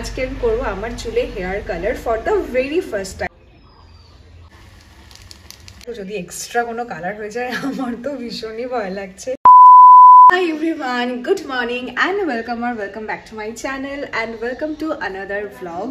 আজকে আমি করবো আমার চুলে hair colour for the very first time. যদি এক্সট্রা কোনো কালার হয়ে যায় আমার তো ভীষণই ভয় লাগছে। Hi everyone, good morning and welcome back to my channel and welcome to another vlog.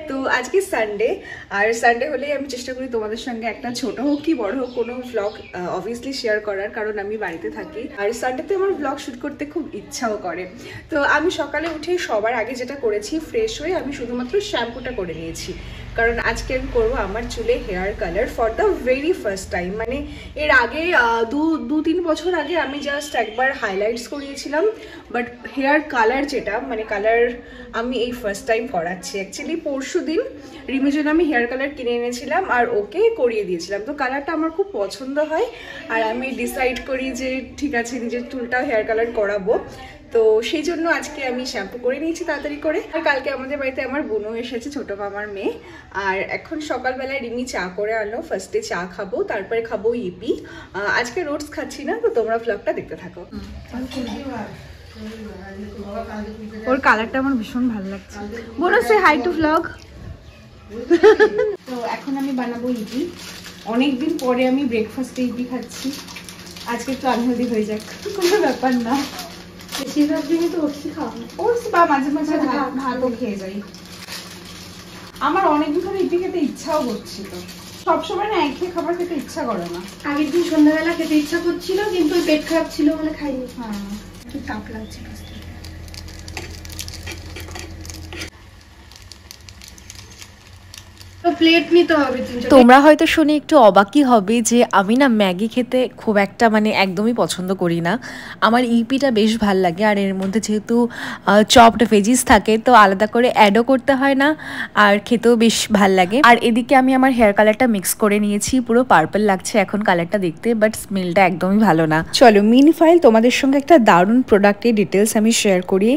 তো আজকে সানডে, আর সানডে হলেই আমি চেষ্টা করি তোমাদের সঙ্গে একটা ছোট হোক কি বড় হোক কোনো ভ্লগ অবভিয়াসলি শেয়ার করার, কারণ আমি বাড়িতে থাকি আর সানডেতে আমার ভ্লগ শ্যুট করতে খুব ইচ্ছাও করে। তো আমি সকালে উঠে সবার আগে যেটা করেছি, ফ্রেশ হয়ে আমি শুধুমাত্র শ্যাম্পুটা করে নিয়েছি, কারণ আজকে আমি করবো আমার চুলে hair colour for the very first time. মানে এর আগে দু তিন বছর আগে আমি জাস্ট একবার হাইলাইটস করিয়েছিলাম, বাট হেয়ার কালার যেটা মানে কালার আমি এই ফার্স্ট টাইম করাচ্ছি। অ্যাকচুয়ালি পরশু দিন রিমির জন্য আমি হেয়ার কালার কিনে এনেছিলাম আর ওকে করিয়ে দিয়েছিলাম। তো কালারটা আমার খুব পছন্দ হয় আর আমি ডিসাইড করি যে ঠিক আছে নিজের চুলটাও হেয়ার কালার করাবো। তো সেই জন্য আজকে আমি শ্যাম্পু করে নিয়েছি তাড়াতাড়ি করে। আর কালকে আমাদের বাড়িতে আমার বোনও এসেছে, ছোটো মামার মেয়ে। আর এখন সকালবেলায় রিমি চা করে আনলো, ফার্স্টে চা খাবো, তারপরে খাবো ইপি। আজকে রোডস খাচ্ছি না, তো তোমরা ভ্লগটা দেখতে থাকো। ওর কালারটা আমার ভীষণ ভালো লাগছে। বলো সে হাই টু ভ্লগ। তো এখন আমি বানাবো ইপি। অনেকদিন পরে আমি ব্রেকফাস্টে ইপি খাচ্ছি। আজকে একটু আনহেলদি হয়ে যাক, কোনো ব্যাপার না। বেশিরভাগ দিনই তো ওটসই খাওয়া হয়, ওটস বা মাঝে মাঝে ভাতও খেয়ে যাই। আমার অনেকদিন ধরে ইপি খেতে ইচ্ছাও করছিল, সবসময় না একঘেয়ে খাবার খেতে ইচ্ছা করে না। আগের দিন সন্ধ্যাবেলা খেতে ইচ্ছা করছিল, কিন্তু পেট খারাপ ছিল বলে খাইনি। হ্যাঁ, একটু তাপ লাগছে। প্লেট নিতে হবে। তোমরা হয়তো শুনে একটু অবাকই হবে যে আমি না ম্যাগি খেতে খুব একটা মানে একদমই পছন্দ করি না। আমার ইপিটা বেশ ভাল লাগে, আর এর মধ্যে যেহেতু চপড ভেজিস থাকে তো আলাদা করে অ্যাডও করতে হয় না, আর খেতেও বেশ ভাল লাগে। আর এদিকে আমি আমার হেয়ার কালারটা মিক্স করে নিয়েছি, পুরো পার্পল লাগছে এখন কালারটা দেখতে, বাট স্মেলটা একদমই ভালো না। চলো মিন ফাইল তোমাদের সঙ্গে একটা দারুণ প্রোডাক্টের ডিটেলস আমি শেয়ার করি।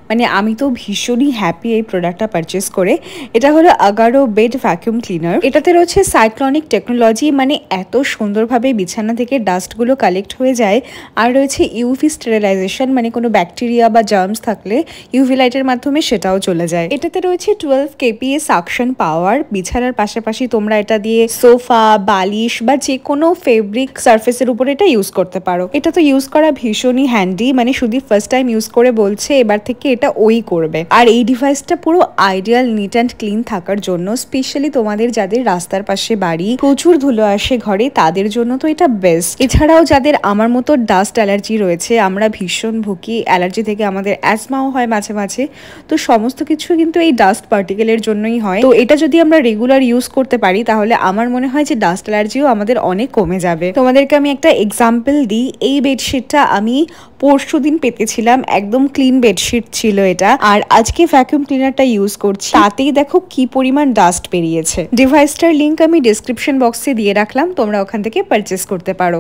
মানে আমি তো ভীষণই হ্যাপি এই প্রোডাক্টটা পারচেস করে। এটা হলো আগারো বেড ভ্যাকুয়াম ক্লিনার। এটাতে রয়েছে সাইক্লনিক টেকনোলজি, মানে এত সুন্দরভাবে বিছানা থেকে ডাস্টগুলো কালেক্ট হয়ে যায়। আর রয়েছে ইউভি স্টেরিলাইজেশন, মানে কোনো ব্যাকটেরিয়া বা জার্মস থাকলে ইউভি লাইটের মাধ্যমে সেটাও চলে যায়। এটাতে রয়েছে 12 kPa সাকশন পাওয়ার। বিছানার পাশাপাশি তোমরা এটা দিয়ে সোফা, বালিশ বা যে কোনো ফেব্রিক সারফেসের উপর এটা ইউজ করতে পারো। এটা তো ইউজ করা ভীষণই হ্যান্ডি, মানে শুধু ফার্স্ট টাইম ইউজ করে বলছে এবার থেকে এটা ওই করবে। আর এই ডিভাইসটা পুরো আইডিয়াল নিট অ্যান্ড ক্লিন থাকার জন্য, স্পেশালি তোমাদের যাদের রাস্তার পাশে বাড়ি, প্রচুর ধুলো আসে ঘরে, তাদের জন্য তো এটা বেস্ট। এছাড়াও যাদের আমার মতো ডাস্ট অ্যালার্জি রয়েছে, আমরা ভীষণ ভুগি অ্যালার্জি থেকে, আমাদের অ্যাজমাও হয় মাঝে মাঝে, তো সমস্ত কিছু কিন্তু এই ডাস্ট পার্টিকেলের জন্যই হয়। তো এটা যদি আমরা রেগুলার ইউজ করতে পারি তাহলে আমার মনে হয় যে ডাস্ট অ্যালার্জিও আমাদের অনেক কমে যাবে। তোমাদেরকে আমি একটা এক্সাম্পল দিই। এই বেডশিটটা আমি পরশু দিন পেতেছিলাম, একদম ক্লিন বেডশিট ছিল এটা, আর আজকে ভ্যাকুয়াম ক্লিনারটা ইউজ করছি, তাতেই দেখো কি পরিমাণ ডাস্ট বেরিয়েছে। ডিভাইসটার লিংক আমি ডেসক্রিপশন বক্সে দিয়ে রাখলাম, তোমরা ওখান থেকে পারচেস করতে পারো।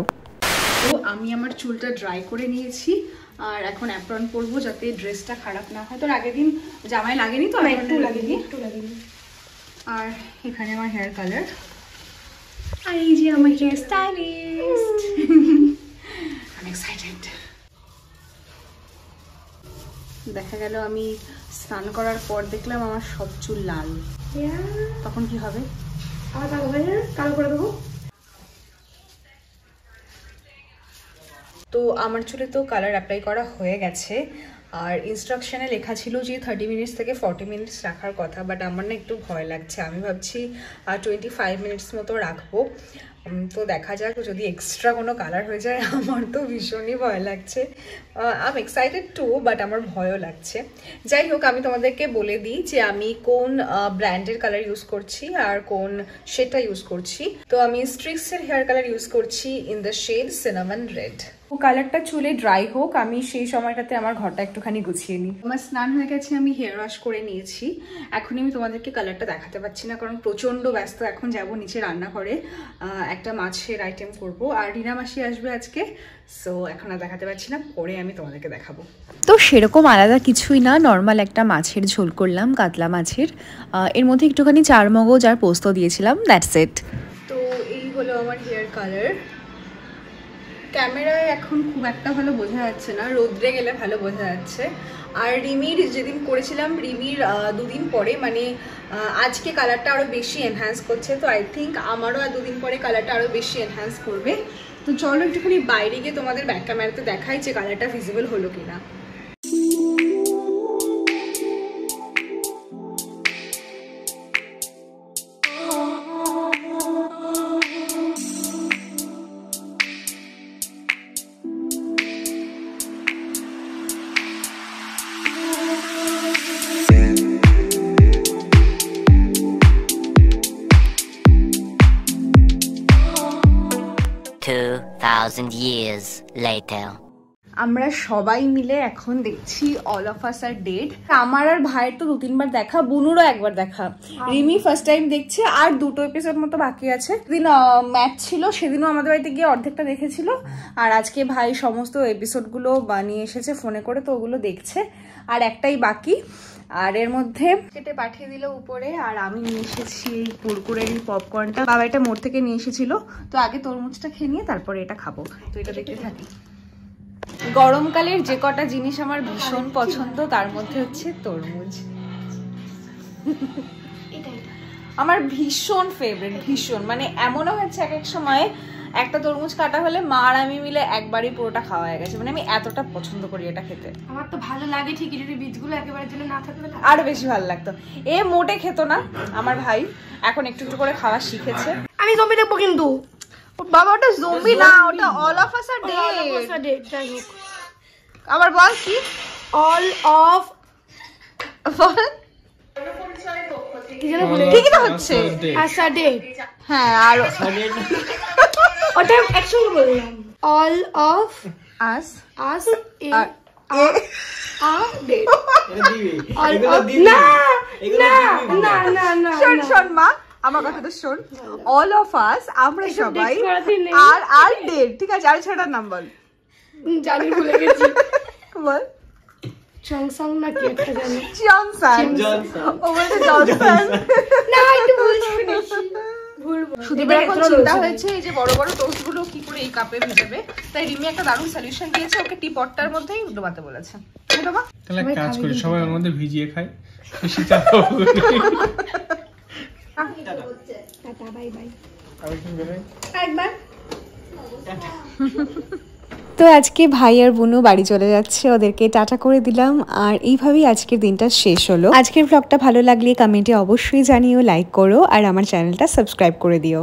তো আমি আমার চুলটা ড্রাই করে নিয়েছি আর এখন অ্যাপ্রন পরবো যাতে ড্রেসটা খারাপ না হয়। তোর আগের দিন জামাই লাগেনি তো? একটু লাগেনি। আর এখানে আমার হেয়ার কালার, আর এই যে আমার হেয়ার স্টাইলিস্ট। আমি এক্সাইটেড। দেখা গেল আমি স্নান করার পর দেখলাম আমার সব চুল লাল, তখন কি হবে? আর কালো করে দেবো। তো আমার চুলে তো কালার অ্যাপ্লাই করা হয়ে গেছে, আর ইনস্ট্রাকশনে লেখা ছিল যে 30 মিনিটস থেকে 40 মিনিটস রাখার কথা, বাট আমার না একটু ভয় লাগছে। আমি ভাবছি 25 মিনিটস মতো রাখবো। তো দেখা যাক, যদি এক্সট্রা কোনো কালার হয়ে যায় আমার তো ভীষণই ভয় লাগছে। I am excited to, but আমার ভয়ও লাগছে। যাই হোক, আমি তোমাদেরকে বলে দিই যে আমি কোন ব্র্যান্ডের কালার ইউজ করছি আর কোন শেডটা ইউজ করছি। তো আমি স্ট্রিক্সের হেয়ার কালার ইউজ করছি in the shade cinnamon red. কালারটা চুলে ড্রাই হোক, আমি সেই সময়টাতে আমার ঘরটা একটুখানি গুছিয়ে নিই। আমার স্নান হয়ে গেছে, আমি হেয়ার ওয়াশ করে নিয়েছি। এখন আমি তোমাদেরকে কালারটা দেখাতে পারছি না, কারণ প্রচন্ড ব্যস্ত। এখন যাব নিচে রান্নাঘরে, একটা মাছের আইটেম করব, আর রিনা মাসি আসবে আজকে। সো এখন আর দেখাতে পারছি না, পরে আমি তোমাদেরকে দেখাবো। তো সেরকম আলাদা কিছুই না, নর্মাল একটা মাছের ঝোল করলাম, কাতলা মাছের। এর মধ্যে একটুখানি চারমগজ আর পোস্ত দিয়েছিলাম, দ্যাটস ইট। তো এই হলো আমার হেয়ার কালার। ক্যামেরায় এখন খুব একটা ভালো বোঝা যাচ্ছে না, রোদ্রে গেলে ভালো বোঝা যাচ্ছে। আর রিমির যেদিন করেছিলাম, রিমির 2 দিন পরে মানে আজকে কালারটা আরও বেশি এনহ্যান্স করছে, তো আই থিঙ্ক আমারও আর 2 দিন পরে কালারটা আরও বেশি এনহ্যান্স করবে। তো চলো একটুখানি বাইরে গিয়ে তোমাদের ব্যাক ক্যামেরাতে দেখাই যে কালারটা ভিজিবল হলো কিনা। years later. আমরা সবাই মিলে এখন দেখছি all of us are dead. আমার আর ভাইয়ের তো 2-3 বার দেখা, বুনুরও একবার দেখা। রিমি ফার্স্ট টাইম দেখছে, আর 2টো এপিসোড মতো বাকি আছে। সেদিন ম্যাচ ছিল, সেদিনও আমাদের বাড়িতে গিয়ে অর্ধেকটা দেখেছিল, আর আজকে ভাই সমস্ত এপিসোডগুলো বানিয়ে এসেছে ফোনে করে, তো ওগুলো দেখছে, আর একটাই বাকি। আর এর মধ্যে কেটে পাঠিয়ে দিল উপরে, আর আমি নিয়ে এসেছি এই কুরকুরের এই পপকর্নটা। বাবা এটা মোড় থেকে নিয়ে এসেছিল, তো আগে তরমুজটা খেয়ে নিয়ে তারপরে এটা খাবো। তো এটা দেখতে থাকি। গরমকালের যে কটা জিনিস আমার ভীষণ পছন্দ তার মধ্যে হচ্ছে তরমুজ। আমার ভীষণ ফেভারিট, ভীষণ, মানে এমনও হচ্ছে এক এক সময় একটা তরমুজ কাটা হলে মা আর আমি মিলে একবারই পুরোটা খাওয়া হয়ে গেছে, মানে আমি এতটা পছন্দ করি এটা খেতে। আমার তো ভালো লাগে ঠিকই, যদি বীজগুলো একেবারে জন্য না থাকলে আরো বেশি ভালো লাগতো। এ মোটে খেত না আমার ভাই, এখন একটু একটু করে খাওয়া শিখেছে। আমি জম্বি দেখবো কিন্তু। বাবা ওটা জম্বি না, ওটা all of us are dead. আবার বল কি? অল অফ ঠিকই তো হচ্ছে। আচ্ছা ডেড, হ্যাঁ, আর ওটা একসঙ্গে বললাম। All of us us are dead. না না না না না, শোন শোন মা, আমার কথাটা শোন। অল অফ আস আমরা সবাই আর আর ডেড, ঠিক আছে? আর ছেলেটার নাম বল। জানি, ভুলে গেছি। বল। চংসাং না কি একটা জানি। চিয়ংসান। ও বলতে জনসন। না, একটু ভুল শুনেছি। সুদীপের এখন চিন্তা হয়েছে এই যে বড় বড় টোস্ট গুলো কি করে এই কাপে ভেজাবে, তাই রিমি একটা দারুণ সলিউশন দিয়েছে, ওকে টি পটটার মধ্যেই ডোবাতে বলেছে। বাবা তাহলে কাজ করি, সবাই ওর মধ্যে ভিজিয়ে খাই, বেশি চাপ হবে। Tata, bye bye. একবার তো আজকে ভাই আর বোনও বাড়ি চলে যাচ্ছে, ওদেরকে টাটা করে দিলাম, আর এইভাবেই আজকের দিনটা শেষ হলো। আজকের ব্লগটা ভালো লাগলে কমেন্টে অবশ্যই জানিও, লাইক করো, আর আমার চ্যানেলটা সাবস্ক্রাইব করে দিও।